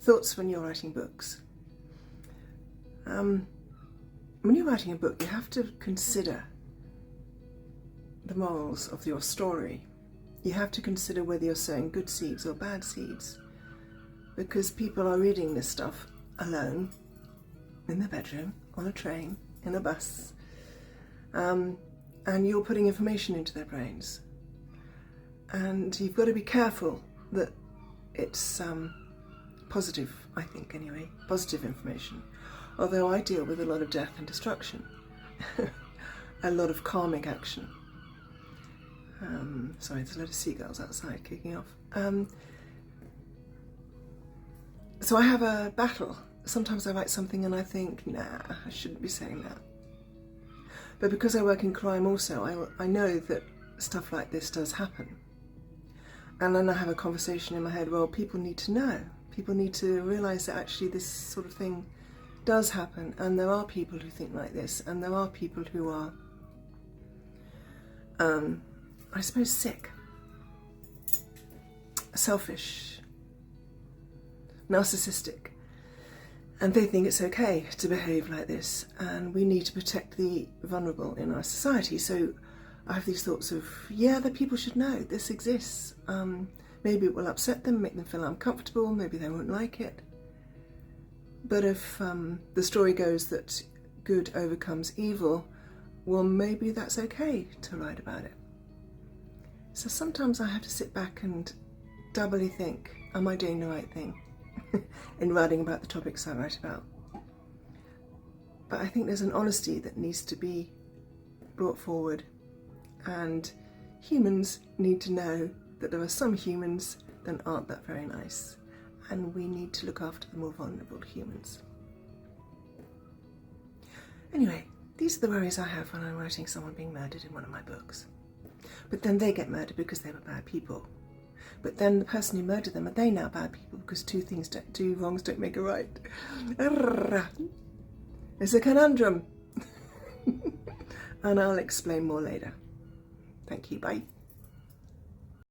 Thoughts when you're writing books. When you're writing a book, you have to consider the morals of your story. You have to consider whether you're sowing good seeds or bad seeds, because people are reading this stuff alone, in their bedroom, on a train, in a bus, and you're putting information into their brains. And you've got to be careful that it's positive, I think anyway, positive information. Although I deal with a lot of death and destruction, a lot of karmic action. Sorry, there's a lot of seagulls outside kicking off. So I have a battle. Sometimes I write something and I think, nah, I shouldn't be saying that. But because I work in crime also, I know that stuff like this does happen. And then I have a conversation in my head, well, people need to know. People need to realise that actually this sort of thing does happen, and there are people who think like this, and there are people who are, I suppose, sick, selfish, narcissistic, and they think it's okay to behave like this, and we need to protect the vulnerable in our society. So I have these thoughts of, yeah, that people should know this exists. Maybe it will upset them, make them feel uncomfortable, maybe they won't like it. But if the story goes that good overcomes evil, well, maybe that's okay to write about it. So sometimes I have to sit back and doubly think, am I doing the right thing in writing about the topics I write about? But I think there's an honesty that needs to be brought forward, and humans need to know that there are some humans that aren't that very nice, and we need to look after the more vulnerable humans. Anyway, these are the worries I have when I'm writing someone being murdered in one of my books. But then they get murdered because they were bad people. But then the person who murdered them, are they now bad people because two wrongs don't make a right? It's a conundrum. And I'll explain more later. Thank you, bye.